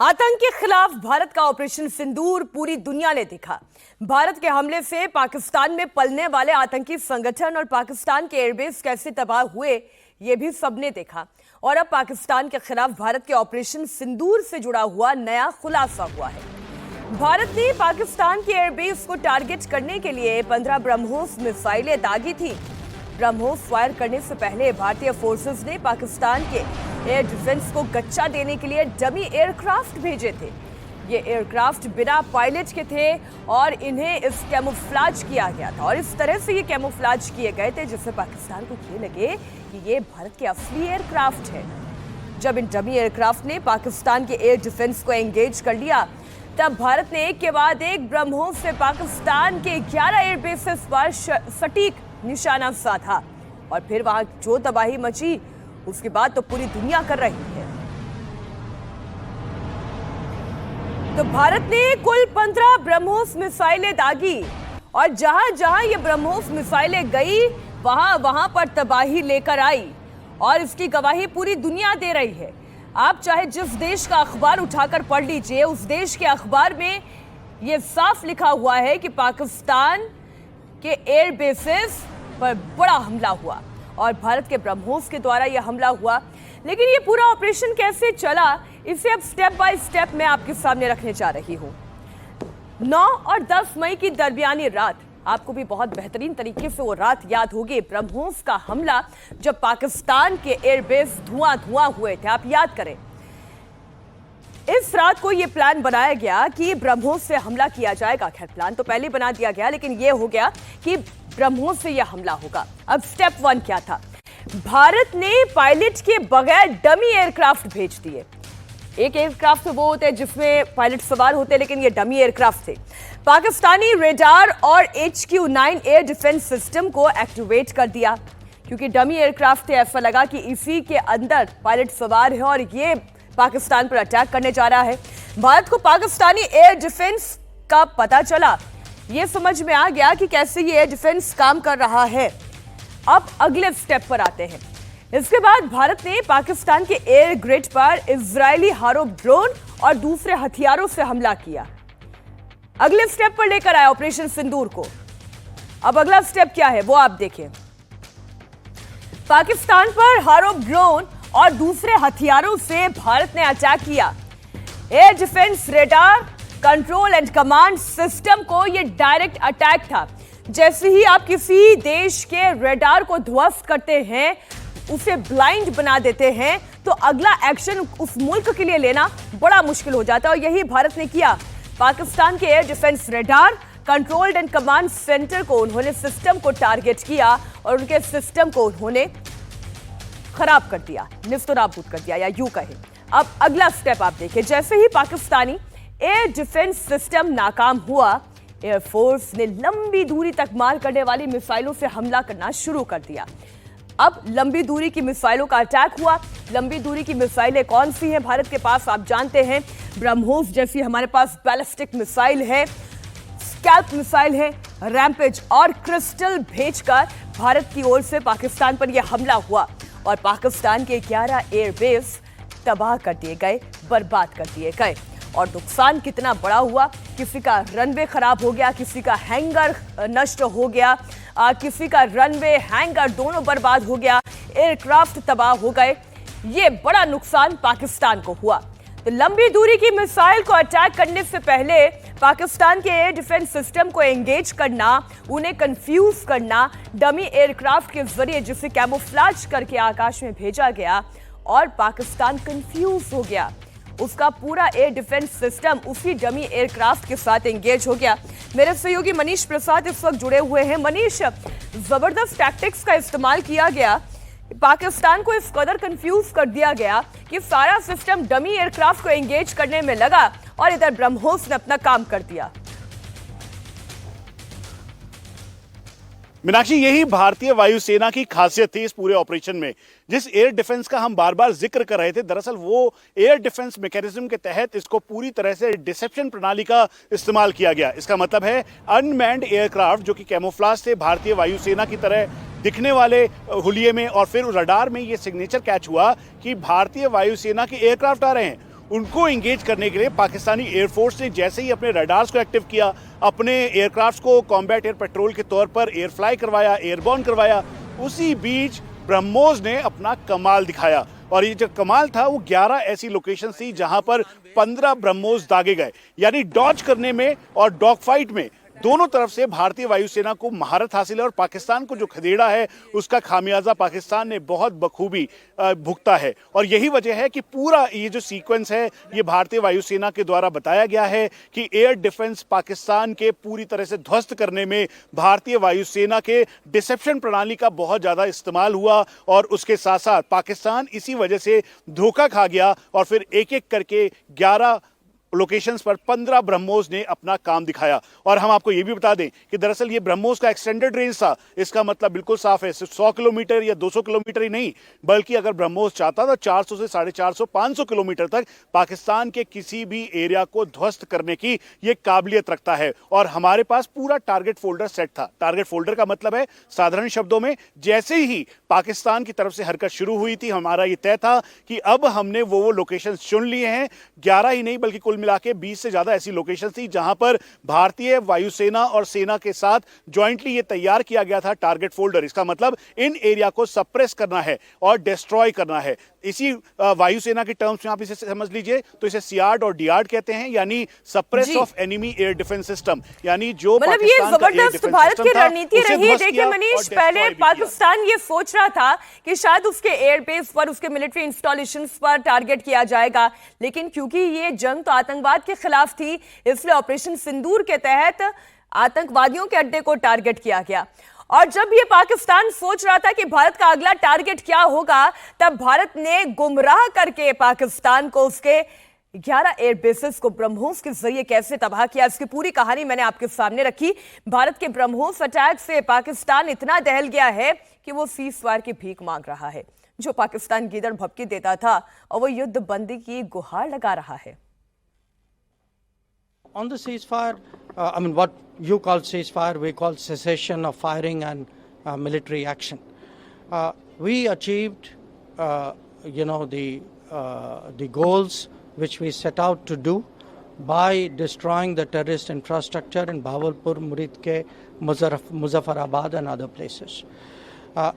आतंक के खिलाफ भारत का ऑपरेशन सिंदूर पूरी दुनिया ने देखा। भारत के हमले से पाकिस्तान में पलने वाले आतंकी संगठन और पाकिस्तान के एयरबेस कैसे तबाह हुए, ये भी सबने देखा। और अब पाकिस्तान के खिलाफ भारत के ऑपरेशन सिंदूर से जुड़ा हुआ नया खुलासा हुआ है। भारत ने पाकिस्तान के एयरबेस को टारगेट करने के लिए 15 ब्रह्मोस मिसाइलें दागी थी। ब्रह्मोस फायर करने से पहले भारतीय फोर्सेस ने पाकिस्तान के एयर डिफेंस को गच्चा देने के लिए डमी एयरक्राफ्ट भेजे थे। ये एयरक्राफ्ट बिना पायलट के थे और इन्हें इस कैमोफ्लेज किया गया था और इस तरह से ये कैमोफ्लेज किए गए थे जिससे पाकिस्तान को ये लगे कि ये भारत के असली एयरक्राफ्ट है। जब इन डमी एयरक्राफ्ट ने पाकिस्तान के एयर डिफेंस को एंगेज कर लिया, तब भारत ने एक के बाद एक ब्रह्मोस से पाकिस्तान के 11 एयरबेसेस पर सटीक निशाना साधा और फिर वहां जो तबाही मची उसके बाद तो पूरी दुनिया कर रही है। तो भारत ने कुल 15 ब्रह्मोस मिसाइलें दागी और जहां जहां ये ब्रह्मोस मिसाइलें गई वहां पर तबाही लेकर आई और इसकी गवाही पूरी दुनिया दे रही है। आप चाहे जिस देश का अखबार उठाकर पढ़ लीजिए, उस देश के अखबार में यह साफ लिखा हुआ है कि पाकिस्तान के एयर बेसेस पर बड़ा हमला हुआ और भारत के ब्रह्मोस के द्वारा यह हमला हुआ। लेकिन ये पूरा ऑपरेशन कैसे चला, इसे अब स्टेप बाय स्टेप मैं आपके सामने रखने जा रही हूं। 9 और 10 मई की दरमियानी रात, आपको भी बहुत बेहतरीन तरीके से वो रात याद होगी, ब्रह्मोस का हमला जब पाकिस्तान के एयरबेस धुआं हुए थे, आप याद करें। इस रात को यह प्लान बनाया गया कि ब्रह्मोस से हमला किया जाएगा। खैर, प्लान तो पहले बना दिया गया, लेकिन यह हो गया कि ब्रह्मोस से यह हमला होगा। अब स्टेप 1 क्या था? भारत ने पायलट के बगैर डमी एयरक्राफ्ट भेज दिए। एक एयरक्राफ्ट वो होते हैं जिसमें पायलट सवार होते हैं, लेकिन ये डमी एयरक्राफ्ट थे। पाकिस्तानी रेडार और HQ-9 एयर डिफेंस सिस्टम को एक्टिवेट कर दिया क्योंकि डमी एयरक्राफ्ट थे। ऐसा लगा कि इसी के अंदर पायलट सवार है और ये पाकिस्तान पर अटैक करने जा रहा है। भारत को पाकिस्तानी एयर डिफेंस का पता चला, यह समझ में आ गया कि कैसे ये एयर डिफेंस काम कर रहा है। अब अगले स्टेप पर आते हैं। इसके बाद भारत ने पाकिस्तान के एयर ग्रिड पर इजरायली हारो ड्रोन और दूसरे हथियारों से हमला किया। अगले स्टेप पर लेकर आया ऑपरेशन सिंदूर को। अब अगला स्टेप क्या है वो आप देखें। पाकिस्तान पर हारो ड्रोन और दूसरे हथियारों से भारत ने अटैक किया। Air defence, radar, control and command system को यह डायरेक्ट अटैक था। जैसे ही आप किसी देश के रेडार को ध्वस्त करते हैं, उसे ब्लाइंड बना देते हैं, तो अगला एक्शन उस मुल्क के लिए लेना बड़ा मुश्किल हो जाता है और यही भारत ने किया। पाकिस्तान के air defence, radar, control and command centre को उन्होंने सिस्टम को टारगेट किया और उनके सिस्टम को उन्होंने खराब कर दिया, निस्तनाबूद कर दिया, या यूं कहें। अब अगला स्टेप आप देखिए। जैसे ही पाकिस्तानी एयर डिफेंस सिस्टम नाकाम हुआ, एयरफोर्स ने लंबी दूरी तक मार करने वाली मिसाइलों से हमला करना शुरू कर दिया। अब लंबी दूरी की मिसाइलों का अटैक हुआ। लंबी दूरी की मिसाइलें कौन सी हैं भारत के पास, आप जानते हैं। ब्रह्मोस जैसी हमारे पास बैलिस्टिक मिसाइल है, स्कैल्प मिसाइल है, रैम्पेज और क्रिस्टल भेजकर भारत की ओर से पाकिस्तान पर यह हमला हुआ और पाकिस्तान के 11 एयरबेस तबाह कर दिए गए, बर्बाद कर दिए गए। और नुकसान कितना बड़ा हुआ, किसी का रनवे खराब हो गया, किसी का हैंगर नष्ट हो गया, किसी का रनवे हैंगर दोनों बर्बाद हो गया, एयरक्राफ्ट तबाह हो गए। ये बड़ा नुकसान पाकिस्तान को हुआ। तो लंबी दूरी की मिसाइल को अटैक करने से पहले पाकिस्तान के एयर डिफेंस सिस्टम को एंगेज करना, उन्हें कंफ्यूज करना, डमी एयरक्राफ्ट के जरिए जिसे कैमोफ्लेज करके आकाश में भेजा गया और पाकिस्तान कंफ्यूज हो गया। उसका पूरा एयर डिफेंस सिस्टम उसी डमी एयरक्राफ्ट के साथ एंगेज हो गया। मेरे सहयोगी मनीष प्रसाद इस वक्त जुड़े हुए हैं। मनीष, जबरदस्त टैक्टिक्स का इस्तेमाल किया गया, पाकिस्तान को इस कदर कंफ्यूज कर दिया गया कि सारा सिस्टम डमी एयरक्राफ्ट को एंगेज करने में लगा और इधर ब्रह्मोस ने अपना काम कर दिया। मीनाक्षी, यही भारतीय वायुसेना की खासियत थी इस पूरे ऑपरेशन में। जिस एयर डिफेंस का हम बार बार जिक्र कर रहे थे, दरअसल वो एयर डिफेंस मैकेनिज्म के तहत इसको पूरी तरह से डिसेप्शन प्रणाली का इस्तेमाल किया गया। इसका मतलब है अनमैन्ड एयरक्राफ्ट जो कि कैमोफ्लेज से भारतीय वायुसेना की तरह दिखने वाले हुलिये में और फिर रडार में ये सिग्नेचर कैच हुआ कि भारतीय वायुसेना के एयरक्राफ्ट आ रहे हैं। उनको एंगेज करने के लिए पाकिस्तानी एयरफोर्स ने जैसे ही अपने रडार्स को एक्टिव किया, अपने एयरक्राफ्ट को कॉम्बैट एयर पेट्रोल के तौर पर एयर फ्लाई करवाया, एयरबॉर्न करवाया, उसी बीच ब्रह्मोस ने अपना कमाल दिखाया। और ये जो कमाल था वो 11 ऐसी लोकेशन थी जहां पर 15 ब्रह्मोस दागे गए। यानी डॉज करने में और डॉग फाइट में दोनों तरफ से भारतीय वायुसेना को महारत हासिल है और पाकिस्तान को जो खदेड़ा है उसका खामियाजा पाकिस्तान ने बहुत बखूबी भुगता है। और यही वजह है कि पूरा ये जो सीक्वेंस है ये भारतीय वायुसेना के द्वारा बताया गया है कि एयर डिफेंस पाकिस्तान के पूरी तरह से ध्वस्त करने में भारतीय वायुसेना के डिसेप्शन प्रणाली का बहुत ज़्यादा इस्तेमाल हुआ और उसके साथ साथ पाकिस्तान इसी वजह से धोखा खा गया और फिर एक एक करके 11 लोकेशंस पर 15 ब्रह्मोस ने अपना काम दिखाया। और हम आपको यह भी बता दें कि दरअसल ये ब्रह्मोस का एक्सटेंडेड रेंज था। इसका मतलब बिल्कुल साफ है, सिर्फ 100 किलोमीटर या 200 किलोमीटर ही नहीं, बल्कि अगर ब्रह्मोस चाहता तो 400 से 450 500 किलोमीटर तक पाकिस्तान के किसी भी एरिया को ध्वस्त करने की ये काबिलियत रखता है। और हमारे पास पूरा टारगेट फोल्डर सेट था। टारगेट फोल्डर का मतलब है साधारण शब्दों में, जैसे ही पाकिस्तान की तरफ से हरकत शुरू हुई थी, हमारा ये तय था कि अब हमने वो लोकेशन चुन लिए हैं। 11 ही नहीं बल्कि कुल मिला के 20 से ज्यादा ऐसी लोकेशन थी जहां पर भारतीय वायुसेना और सेना के साथ ज्वाइंटली ये तैयार किया गया था टारगेट फोल्डर। इसका मतलब इन एरिया को सप्रेस करना है और डिस्ट्रॉय करना है। इसी वायुसेना के टर्म्स में आप इसे समझ लीजिए तो इसे सियार्ड और डियार्ड कहते हैं, यानी suppress of enemy air defence system. यानी जो मतलब ये जबरदस्त भारत की रणनीति रही है। देखिए मनीष, पहले पाकिस्तान ये सोच रहा था कि शायद उसके एयरबेस पर, उसके मिलिट्री इंस्टॉलेशंस पर टारगेट किया जाएगा, लेकिन क्योंकि ये जंग तो आतंकवाद के खिलाफ थी, इसलिए ऑपरेशन सिंदूर के तहत आतंकवादियों के अड्डे को टारगेट किया गया। और जब ये पाकिस्तान सोच रहा था कि भारत का अगला टारगेट क्या होगा, तब भारत ने गुमराह करके पाकिस्तान को उसके 11 एयरबेसेस को ब्रह्मोस के जरिए कैसे तबाह किया, इसकी पूरी कहानी मैंने आपके सामने रखी। भारत के ब्रह्मोस अटैक से पाकिस्तान इतना दहल गया है कि वो सीज़फायर की भीख मांग रहा है। जो पाकिस्तान गीदड़ भपकी देता था और वो युद्ध बंदी की गुहार लगा रहा है। On the ceasefire, I mean, what you call ceasefire, we call cessation of firing and military action. We achieved, the goals which we set out to do by destroying the terrorist infrastructure in Bahawalpur, Muridke, Muzaffarabad and other places.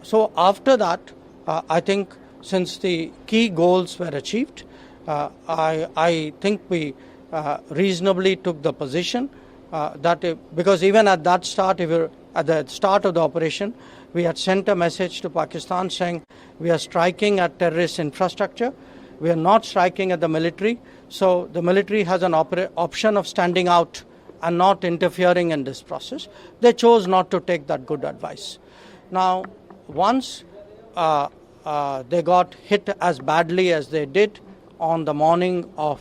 So after that, I think since the key goals were achieved, I think we reasonably took the position because even at that start, at the start of the operation, we had sent a message to Pakistan saying we are striking at terrorist infrastructure, we are not striking at the military, so the military has an option of standing out and not interfering in this process. They chose not to take that good advice. Now, once they got hit as badly as they did on the morning of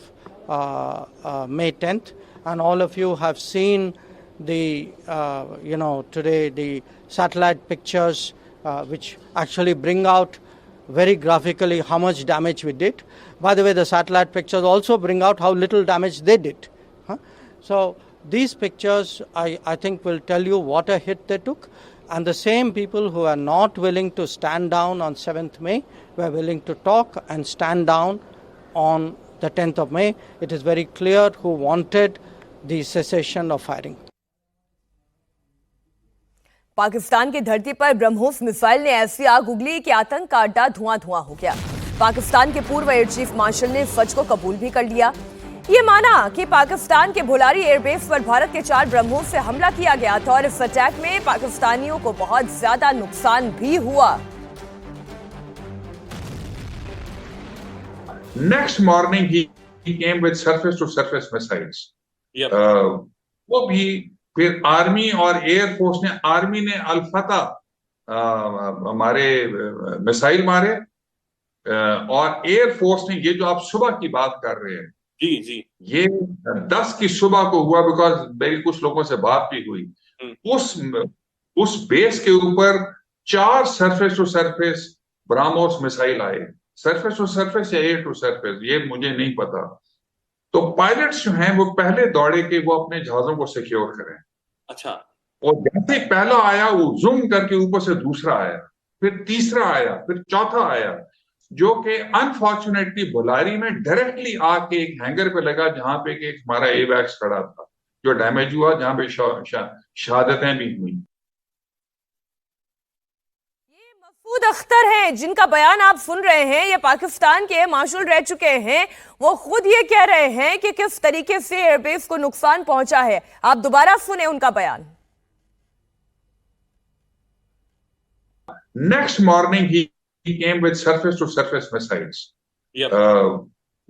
May 10th, and all of you have seen the today the satellite pictures which actually bring out very graphically how much damage we did. By the way, the satellite pictures also bring out how little damage they did. So these pictures I think will tell you what a hit they took, and the same people who are not willing to stand down on 7th May were willing to talk and stand down on the 10th of May. It is very clear who wanted the cessation of firing. Pakistan की धरती पर BrahMos missile ने ऐसी आग उगली कि आतंक का अड्डा धुआं धुआं हो गया। पाकिस्तान के पूर्व एयर चीफ मार्शल ने सच को कबूल भी कर लिया। ये माना कि पाकिस्तान के भुलारी एयरबेस पर भारत के 4 ब्रह्मोस से हमला किया गया था और इस अटैक में पाकिस्तानियों को बहुत ज्यादा नुकसान भी हुआ। Next morning, he came with surface-to-surface missiles. Yep. वो भी फिर आर्मी और एयरफोर्स ने, आर्मी ने अल्फता हमारे मिसाइल मारे और एयरफोर्स ने, ये जो आप सुबह की बात कर रहे हैं, जी ये 10 की सुबह को हुआ, बिकॉज मेरी कुछ लोगों से बात भी हुई। उस बेस के ऊपर 4 surface to surface BrahMos missile आए। सरफेस टू सरफेस या एयर टू सरफेस, ये मुझे नहीं पता। तो पायलट्स जो हैं वो पहले दौड़े कि वो अपने जहाजों को सिक्योर करें। अच्छा। और जैसे पहला आया वो जूम करके ऊपर से दूसरा आया, फिर तीसरा आया, फिर चौथा आया। जो कि अनफॉर्चुनेटली बुलारी में डायरेक्टली आके एक हैंगर पे लगा, जहां पे कि एक हमारा एवैक्स खड़ा था जो डैमेज हुआ, जहां पे शहादतें भी हुई। मसूद अख्तर हैं जिनका बयान आप सुन रहे हैं, ये पाकिस्तान के मार्शल रह चुके हैं। वो खुद ये कह रहे हैं कि किस तरीके से एयरबेस को नुकसान पहुंचा है। आप दोबारा सुने उनका बयान। Next morning he came with surface to surface missiles.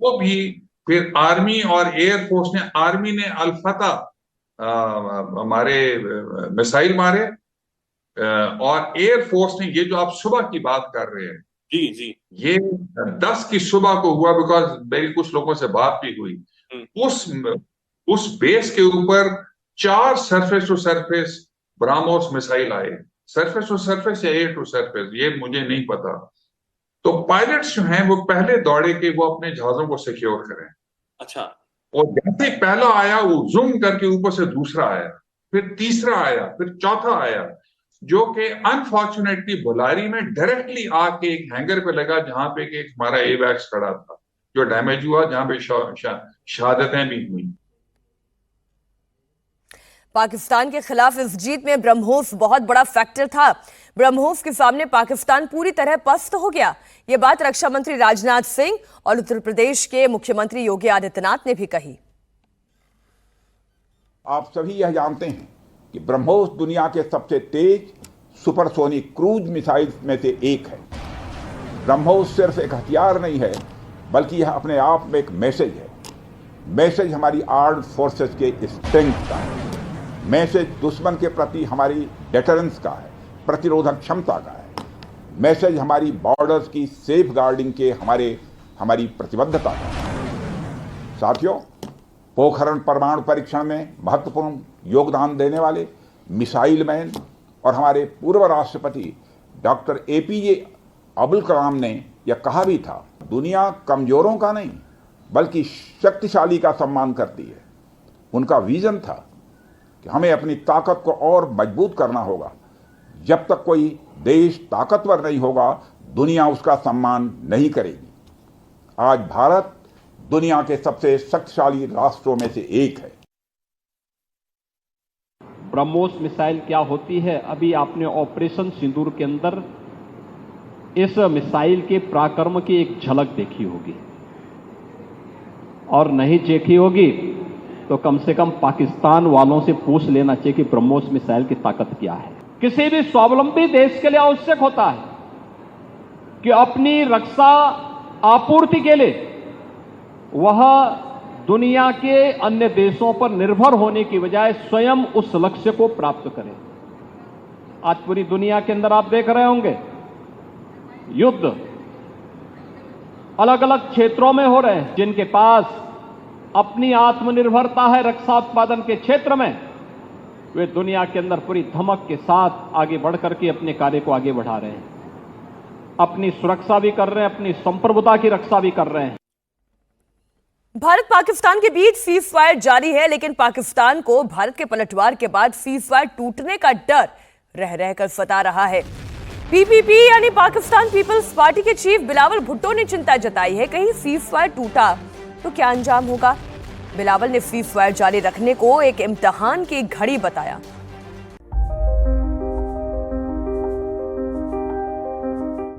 वो भी फिर आर्मी और एयरफोर्स ने, आर्मी ने अल-फतह हमारे मिसाइल मारे और एयरफोर्स ने, ये जो आप सुबह की बात कर रहे हैं जी जी, ये 10 की सुबह को हुआ, बिकॉज मेरी कुछ लोगों से बात भी हुई। उस बेस के ऊपर 4 surface to surface BrahMos missile आए। सरफेस टू सरफेस या एयर टू सरफेस ये मुझे नहीं पता। तो पायलट्स जो हैं वो पहले दौड़े कि वो अपने जहाजों को सिक्योर करें। अच्छा। और जैसे पहला आया वो जूम करके ऊपर से दूसरा आया, फिर तीसरा आया, फिर चौथा आया, जो कि अनफॉर्चुनेटली बुलारी में डायरेक्टली आके एक हैंगर पे लगा, जहां पे कि एक हमारा एवैक्स खड़ा था जो डैमेज हुआ, जहां पे शहादतें भी हुई। पाकिस्तान के खिलाफ इस जीत में ब्रह्मोस बहुत बड़ा फैक्टर था। ब्रह्मोस के सामने पाकिस्तान पूरी तरह पस्त हो गया। ये बात रक्षा मंत्री राजनाथ सिंह और उत्तर प्रदेश के मुख्यमंत्री योगी आदित्यनाथ ने भी कही। आप सभी यह जानते हैं कि ब्रह्मोस दुनिया के सबसे तेज सुपरसोनिक क्रूज मिसाइल में से एक है। ब्रह्मोस सिर्फ एक हथियार नहीं है, बल्कि यह अपने आप में एक मैसेज है। मैसेज हमारी आर्म्ड फोर्सेस के स्ट्रेंथ का है। मैसेज दुश्मन के प्रति हमारी डेटरेंस का है, प्रतिरोधक क्षमता का है। मैसेज हमारी बॉर्डर्स की सेफ गार्डिंग के हमारी प्रतिबद्धता का है। साथियों, पोखरण परमाणु परीक्षण में महत्वपूर्ण योगदान देने वाले मिसाइल मैन और हमारे पूर्व राष्ट्रपति डॉक्टर APJ अब्दुल कलाम ने यह कहा भी था, दुनिया कमजोरों का नहीं बल्कि शक्तिशाली का सम्मान करती है। उनका विजन था कि हमें अपनी ताकत को और मजबूत करना होगा। जब तक कोई देश ताकतवर नहीं होगा, दुनिया उसका सम्मान नहीं करेगी। आज भारत दुनिया के सबसे शक्तिशाली राष्ट्रों में से एक है। ब्रह्मोस मिसाइल क्या होती है, अभी आपने ऑपरेशन सिंदूर के अंदर इस मिसाइल के पराक्रम की एक झलक देखी होगी, और नहीं देखी होगी तो कम से कम पाकिस्तान वालों से पूछ लेना चाहिए कि ब्रह्मोस मिसाइल की ताकत क्या है। किसी भी स्वावलंबी देश के लिए आवश्यक होता है कि अपनी रक्षा आपूर्ति के लिए वह दुनिया के अन्य देशों पर निर्भर होने की बजाय स्वयं उस लक्ष्य को प्राप्त करे। आज पूरी दुनिया के अंदर आप देख रहे होंगे युद्ध अलग अलग क्षेत्रों में हो रहे हैं। जिनके पास अपनी आत्मनिर्भरता है रक्षा उत्पादन के क्षेत्र में, वे दुनिया के अंदर पूरी धमक के साथ आगे बढ़ करके अपने कार्य को आगे बढ़ा रहे हैं, अपनी सुरक्षा भी कर रहे हैं, अपनी संप्रभुता की रक्षा भी कर रहे हैं। भारत पाकिस्तान के बीच सीजफायर जारी है, लेकिन पाकिस्तान को भारत के पलटवार के बाद सीजफायर टूटने का डर रह रहकर सता रहा है। PPP यानी पाकिस्तान पीपल्स पार्टी के चीफ बिलावल भुट्टो ने चिंता जताई है, कहीं सीजफायर टूटा तो क्या अंजाम होगा। बिलावल ने सीजफायर जारी रखने को एक इम्तिहान की घड़ी बताया।